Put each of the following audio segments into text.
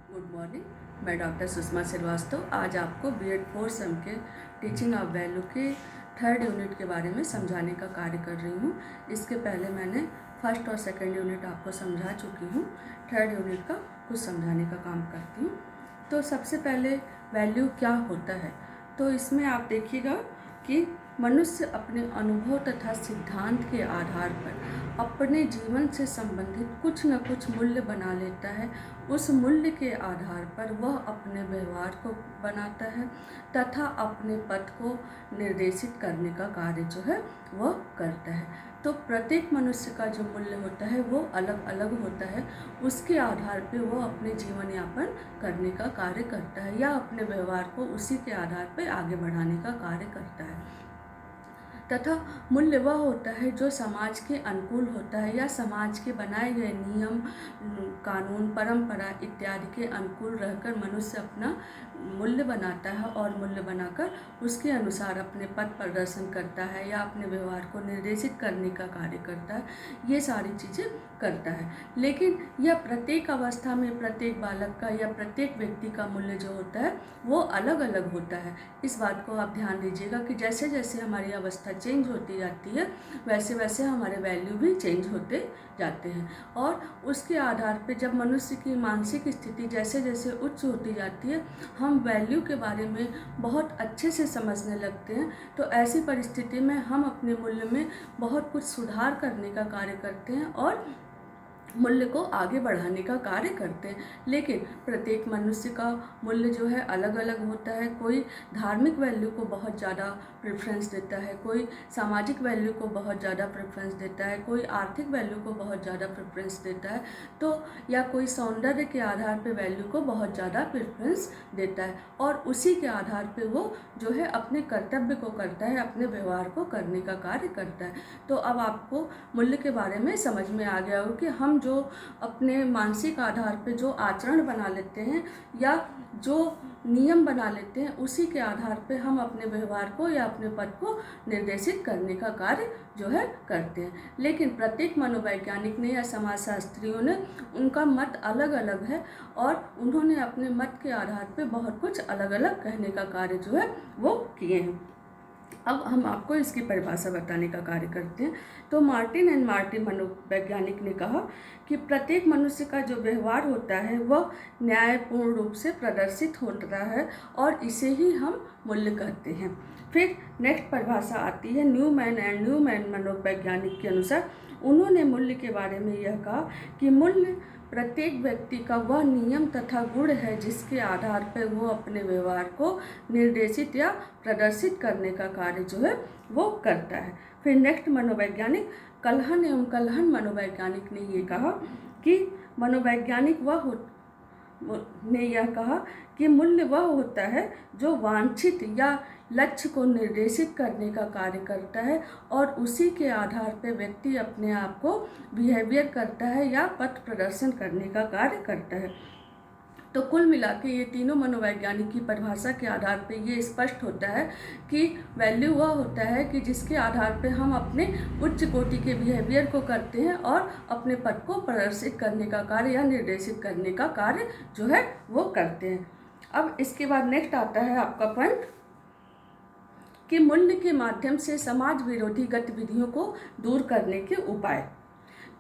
Good morning. मैं doctor Sushma Srivastava आज आपको बीएड 4 सेम के टीचिंग ऑफ वैल्यू के थर्ड यूनिट के बारे में समझाने का कार्य कर रही हूँ। इसके पहले मैंने फर्स्ट और सेकंड यूनिट आपको समझा चुकी हूँ। थर्ड यूनिट का कुछ समझाने का काम करती हूँ। तो सबसे पहले वैल्यू क्या होता है, तो इसमें आप देखिएगा कि मनुष्य अपने अनुभव तथा सिद्धांत के आधार पर अपने जीवन से संबंधित कुछ न कुछ मूल्य बना लेता है। उस मूल्य के आधार पर वह अपने व्यवहार को बनाता है तथा अपने पथ को निर्देशित करने का कार्य जो है वह करता है। तो प्रत्येक मनुष्य का जो मूल्य होता है वो अलग अलग होता है। उसके आधार पर वह अपने जीवन यापन करने का कार्य करता है या अपने व्यवहार को उसी के आधार पर आगे बढ़ाने का कार्य करता है। तथा मूल्य वह होता है जो समाज के अनुकूल होता है या समाज के बनाए गए नियम, कानून, परंपरा इत्यादि के अनुकूल रहकर मनुष्य अपना मूल्य बनाता है और मूल्य बनाकर उसके अनुसार अपने पथ प्रदर्शन करता है या अपने व्यवहार को निर्देशित करने का कार्य करता है। ये सारी चीज़ें करता है। लेकिन यह प्रत्येक अवस्था में प्रत्येक बालक का या प्रत्येक व्यक्ति का मूल्य जो होता है वो अलग अलग होता है। इस बात को आप ध्यान दीजिएगा कि जैसे जैसे हमारी अवस्था चेंज होती जाती है वैसे वैसे हमारे वैल्यू भी चेंज होते जाते हैं। और उसके आधार पर जब मनुष्य की मानसिक स्थिति जैसे जैसे उच्च होती जाती है हम वैल्यू के बारे में बहुत अच्छे से समझने लगते हैं। तो ऐसी परिस्थिति में हम अपने मूल्य में बहुत कुछ सुधार करने का कार्य करते हैं और मूल्य को आगे बढ़ाने का कार्य करते हैं। लेकिन प्रत्येक मनुष्य का मूल्य जो है अलग अलग होता है। कोई धार्मिक वैल्यू को बहुत ज़्यादा प्रेफरेंस देता है, कोई सामाजिक वैल्यू को बहुत ज़्यादा प्रेफरेंस देता है, कोई आर्थिक वैल्यू को बहुत ज़्यादा प्रेफरेंस देता है, तो या कोई सौंदर्य के आधार पर वैल्यू को बहुत ज़्यादा प्रेफरेंस देता है और उसी के आधार पर वो जो है अपने कर्तव्य को करता है, अपने व्यवहार को करने का कार्य करता है। तो अब आपको मूल्य के बारे में समझ में आ गया हो कि हम जो अपने मानसिक आधार पे जो आचरण बना लेते हैं या जो नियम बना लेते हैं उसी के आधार पे हम अपने व्यवहार को या अपने पथ को निर्देशित करने का कार्य जो है करते हैं। लेकिन प्रत्येक मनोवैज्ञानिक ने या समाजशास्त्रियों ने उनका मत अलग अलग है और उन्होंने अपने मत के आधार पे बहुत कुछ अलग अलग कहने का कार्य जो है वो किए हैं। अब हम आपको इसकी परिभाषा बताने का कार्य करते हैं। तो मार्टिन एंड मार्टिन मनोवैज्ञानिक ने कहा कि प्रत्येक मनुष्य का जो व्यवहार होता है वह न्यायपूर्ण रूप से प्रदर्शित होता है और इसे ही हम मूल्य कहते हैं। फिर नेक्स्ट परिभाषा आती है न्यूमैन एंड न्यूमैन मनोवैज्ञानिक के अनुसार उन्होंने मूल्य के बारे में यह कहा कि मूल्य प्रत्येक व्यक्ति का वह नियम तथा गुण है जिसके आधार पर वो अपने व्यवहार को निर्देशित या प्रदर्शित करने का कार्य जो है वो करता है। फिर नेक्स्ट मनोवैज्ञानिक कल्हन एवं कल्हन मनोवैज्ञानिक ने ये कहा कि मनोवैज्ञानिक ने यह कहा कि मूल्य वह होता है जो वांछित या लक्ष्य को निर्देशित करने का कार्य करता है और उसी के आधार पर व्यक्ति अपने आप को बिहेवियर करता है या पथ प्रदर्शन करने का कार्य करता है। तो कुल मिला के ये तीनों मनोवैज्ञानिक की परिभाषा के आधार पे ये स्पष्ट होता है कि वैल्यू वह होता है कि जिसके आधार पे हम अपने उच्च कोटि के बिहेवियर को करते हैं और अपने पथ को प्रदर्शित करने का कार्य या निर्देशित करने का कार्य जो है वो करते हैं। अब इसके बाद नेक्स्ट आता है आपका पॉइंट कि मूल्य के माध्यम से समाज विरोधी गतिविधियों को दूर करने के उपाय।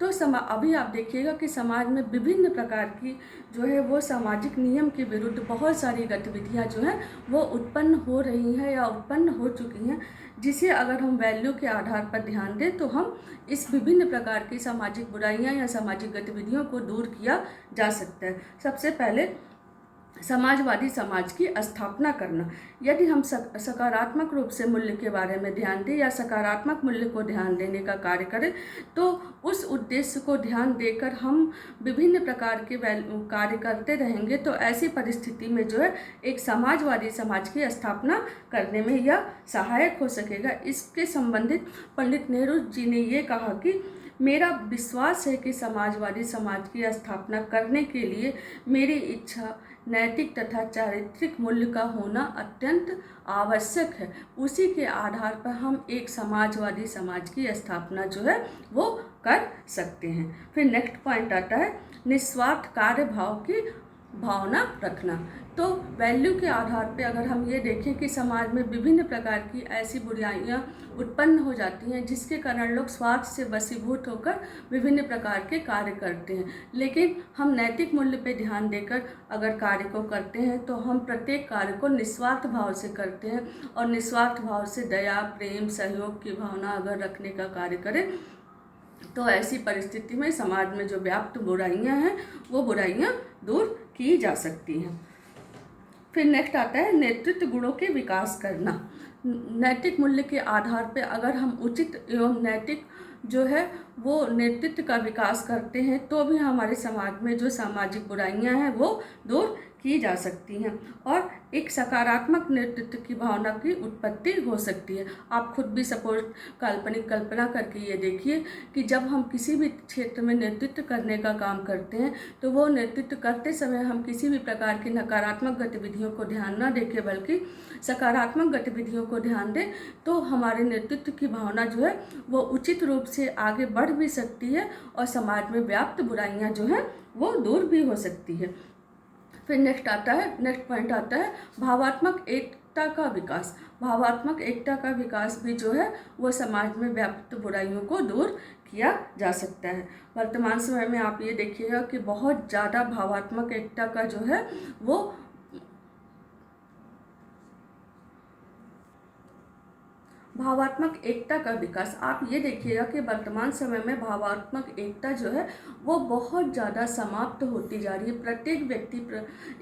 तो अभी आप देखिएगा कि समाज में विभिन्न प्रकार की जो है वो सामाजिक नियम के विरुद्ध बहुत सारी गतिविधियां जो हैं वो उत्पन्न हो रही हैं या उत्पन्न हो चुकी हैं, जिसे अगर हम वैल्यू के आधार पर ध्यान दें तो हम इस विभिन्न प्रकार की सामाजिक बुराइयां या सामाजिक गतिविधियों को दूर किया जा सकता है। सबसे पहले समाजवादी समाज की स्थापना करना। यदि हम सकारात्मक रूप से मूल्य के बारे में ध्यान दें या सकारात्मक मूल्य को ध्यान देने का कार्य करें तो उस उद्देश्य को ध्यान देकर हम विभिन्न प्रकार के कार्य करते रहेंगे तो ऐसी परिस्थिति में जो है एक समाजवादी समाज की स्थापना करने में यह सहायक हो सकेगा। इसके संबंधित पंडित नेहरू जी ने ये कहा कि मेरा विश्वास है कि समाजवादी समाज की स्थापना करने के लिए मेरी इच्छा नैतिक तथा चारित्रिक मूल्य का होना अत्यंत आवश्यक है। उसी के आधार पर हम एक समाजवादी समाज की स्थापना जो है वो कर सकते हैं। फिर नेक्स्ट पॉइंट आता है निस्वार्थ कार्य भाव की भावना रखना। तो वैल्यू के आधार पे अगर हम ये देखें कि समाज में विभिन्न प्रकार की ऐसी बुराइयां उत्पन्न हो जाती हैं जिसके कारण लोग स्वार्थ से वशीभूत होकर विभिन्न प्रकार के कार्य करते हैं, लेकिन हम नैतिक मूल्य पे ध्यान देकर अगर कार्य को करते हैं तो हम प्रत्येक कार्य को निस्वार्थ भाव से करते हैं, और निस्वार्थ भाव से दया, प्रेम, सहयोग की भावना अगर रखने का कार्य करें तो ऐसी परिस्थिति में समाज में जो व्याप्त बुराइयां हैं वो बुराइयां दूर की जा सकती हैं। फिर नेक्स्ट आता है नेतृत्व गुणों के विकास करना। नैतिक मूल्य के आधार पर अगर हम उचित एवं नैतिक जो है वो नेतृत्व का विकास करते हैं तो भी हमारे समाज में जो सामाजिक बुराइयां हैं वो दूर की जा सकती हैं और एक सकारात्मक नेतृत्व की भावना की उत्पत्ति हो सकती है। आप खुद भी सपोज काल्पनिक कल्पना करके ये देखिए कि जब हम किसी भी क्षेत्र में नेतृत्व करने का काम करते हैं तो वो नेतृत्व करते समय हम किसी भी प्रकार की नकारात्मक गतिविधियों को ध्यान न देके बल्कि सकारात्मक गतिविधियों को ध्यान दें तो हमारे नेतृत्व की भावना जो है वो उचित रूप से आगे बढ़ भी सकती है और समाज में व्याप्त बुराइयां जो हैं वो दूर भी हो सकती है। फिर नेक्स्ट पॉइंट आता है भावात्मक एकता का विकास। भावात्मक एकता का विकास भी जो है वो समाज में व्याप्त बुराइयों को दूर किया जा सकता है। वर्तमान समय में आप ये देखिएगा कि बहुत ज़्यादा भावात्मक एकता का जो है वो भावात्मक एकता का विकास, आप ये देखिएगा कि वर्तमान समय में भावात्मक एकता जो है वो बहुत ज़्यादा समाप्त होती जा रही है। प्रत्येक व्यक्ति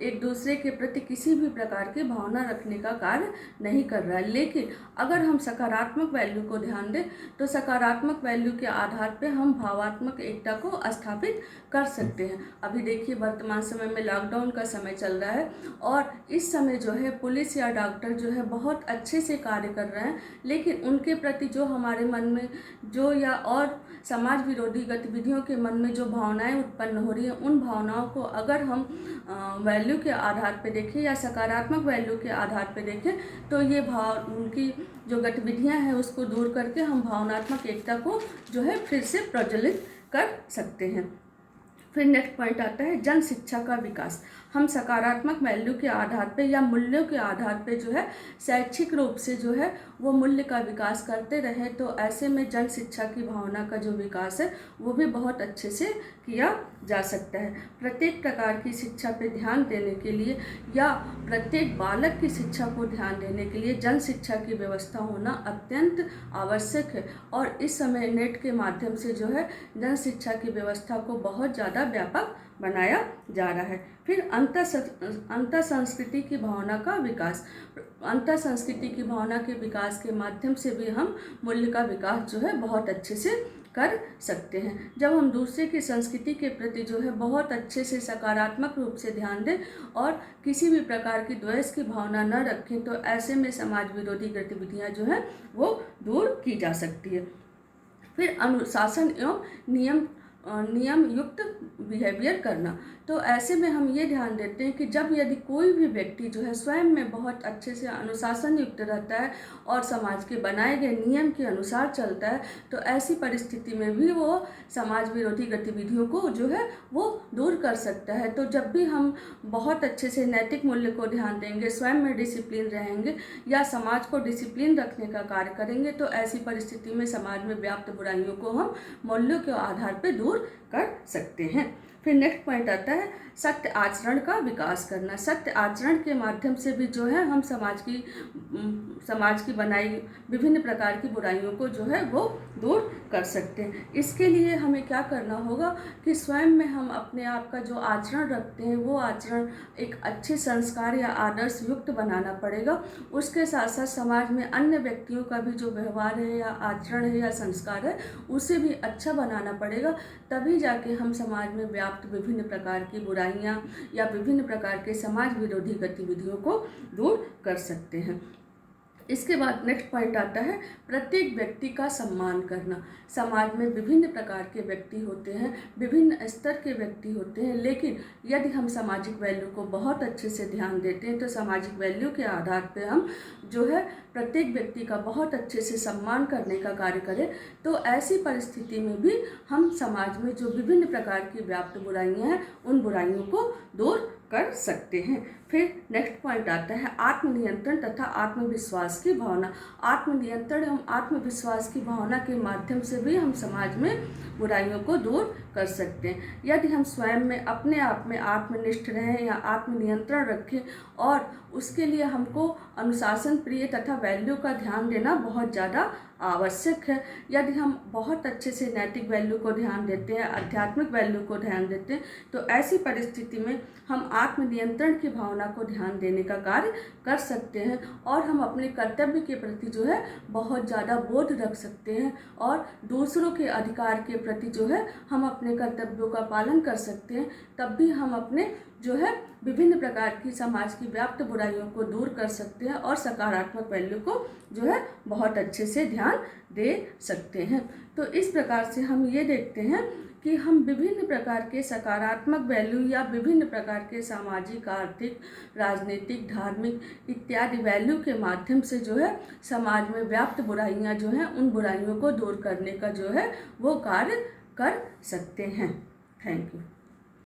एक दूसरे के प्रति किसी भी प्रकार की भावना रखने का कार्य नहीं कर रहा है, लेकिन अगर हम सकारात्मक वैल्यू को ध्यान दें तो सकारात्मक वैल्यू के आधार पे हम भावात्मक एकता को स्थापित कर सकते हैं। अभी देखिए वर्तमान समय में लॉकडाउन का समय चल रहा है और इस समय जो है पुलिस या डॉक्टर जो है बहुत अच्छे से कार्य कर रहे हैं, लेकिन उनके प्रति जो हमारे मन में जो या और समाज विरोधी गतिविधियों के मन में जो भावनाएं उत्पन्न हो रही हैं उन भावनाओं को अगर हम वैल्यू के आधार पे देखें या सकारात्मक वैल्यू के आधार पे देखें तो ये भाव उनकी जो गतिविधियां हैं उसको दूर करके हम भावनात्मक एकता को जो है फिर से प्रज्वलित कर सकते हैं। फिर नेक्स्ट पॉइंट आता है जन शिक्षा का विकास। हम सकारात्मक वैल्यू के आधार पे या मूल्यों के आधार पे जो है शैक्षिक रूप से जो है वो मूल्य का विकास करते रहें तो ऐसे में जन शिक्षा की भावना का जो विकास है वो भी बहुत अच्छे से किया जा सकता है। प्रत्येक प्रकार की शिक्षा पे ध्यान देने के लिए या प्रत्येक बालक की शिक्षा को ध्यान देने के लिए जन शिक्षा की व्यवस्था होना अत्यंत आवश्यक है और इस समय नेट के माध्यम से जो है जन शिक्षा की व्यवस्था को बहुत ज़्यादा व्यापक बनाया जा रहा है। फिर अंतर संस्कृति की भावना का विकास। अंतर संस्कृति की भावना के विकास के माध्यम से भी हम मूल्य का विकास जो है बहुत अच्छे से कर सकते हैं। जब हम दूसरे की संस्कृति के प्रति जो है बहुत अच्छे से सकारात्मक रूप से ध्यान दें और किसी भी प्रकार की द्वेष की भावना न रखें तो ऐसे में समाज विरोधी गतिविधियां जो है वो दूर की जा सकती है। फिर अनुशासन एवं नियम युक्त बिहेवियर करना। तो ऐसे में हम ये ध्यान देते हैं कि जब यदि कोई भी व्यक्ति जो है स्वयं में बहुत अच्छे से अनुशासन युक्त रहता है और समाज के बनाए गए नियम के अनुसार चलता है तो ऐसी परिस्थिति में भी वो समाज विरोधी गतिविधियों को जो है वो दूर कर सकता है। तो जब भी हम बहुत अच्छे से नैतिक मूल्य को ध्यान देंगे, स्वयं में डिसिप्लिन रहेंगे या समाज को डिसिप्लिन रखने का कार्य करेंगे तो ऐसी परिस्थिति में समाज में व्याप्त बुराइयों को हम मूल्यों के आधार पर दूर कर सकते हैं। फिर नेक्स्ट पॉइंट आता है सत्य आचरण का विकास करना। सत्य आचरण के माध्यम से भी जो है हम समाज की बनाई विभिन्न प्रकार की बुराइयों को जो है वो दूर कर सकते हैं। इसके लिए हमें क्या करना होगा कि स्वयं में हम अपने आप का जो आचरण रखते हैं वो आचरण एक अच्छे संस्कार या आदर्श युक्त बनाना पड़ेगा। उसके साथ साथ समाज में अन्य व्यक्तियों का भी जो व्यवहार है या आचरण है या संस्कार है उसे भी अच्छा बनाना पड़ेगा, तभी जाके हम समाज में व्याप्त विभिन्न प्रकार की बुराइयां या विभिन्न प्रकार के समाज विरोधी गतिविधियों को दूर कर सकते हैं। इसके बाद नेक्स्ट पॉइंट आता है प्रत्येक व्यक्ति का सम्मान करना। समाज में विभिन्न प्रकार के व्यक्ति होते हैं, विभिन्न स्तर के व्यक्ति होते हैं, लेकिन यदि हम सामाजिक वैल्यू को बहुत अच्छे से ध्यान देते हैं तो सामाजिक वैल्यू के आधार पर हम जो है प्रत्येक व्यक्ति का बहुत अच्छे से सम्मान करने का कार्य करें तो ऐसी परिस्थिति में भी हम समाज में जो विभिन्न प्रकार की व्याप्त बुराइयां हैं उन बुराइयों को दूर कर सकते हैं। फिर नेक्स्ट पॉइंट आता है आत्मनियंत्रण तथा आत्मविश्वास की भावना। आत्मनियंत्रण एवं आत्मविश्वास की भावना के माध्यम से भी हम समाज में बुराइयों को दूर कर सकते हैं। यदि हम स्वयं में अपने आप में आत्मनिष्ठ रहें या आत्मनियंत्रण रखें, और उसके लिए हमको अनुशासन प्रिय तथा वैल्यू का ध्यान देना बहुत ज़्यादा आवश्यक है। यदि हम बहुत अच्छे से नैतिक वैल्यू को ध्यान देते हैं, आध्यात्मिक वैल्यू को ध्यान देते हैं, तो ऐसी परिस्थिति में हम आत्मनियंत्रण की भावना को ध्यान देने का कार्य कर सकते हैं, और हम अपने कर्तव्य के प्रति जो है बहुत ज़्यादा बोध रख सकते हैं, और दूसरों के अधिकार के प्रति जो है हम अपने कर्तव्यों का पालन कर सकते हैं। तब भी हम अपने जो है विभिन्न प्रकार की समाज की व्याप्त बुराइयों को दूर कर सकते हैं, और सकारात्मक वैल्यू को जो है बहुत अच्छे से ध्यान दे सकते हैं। तो इस प्रकार से हम ये देखते हैं कि हम विभिन्न प्रकार के सकारात्मक वैल्यू या विभिन्न प्रकार के सामाजिक, आर्थिक, राजनीतिक, धार्मिक इत्यादि वैल्यू के माध्यम से जो है समाज में व्याप्त बुराइयां जो हैं, उन बुराइयों को दूर करने का जो है वो कार्य कर सकते हैं। Thank you.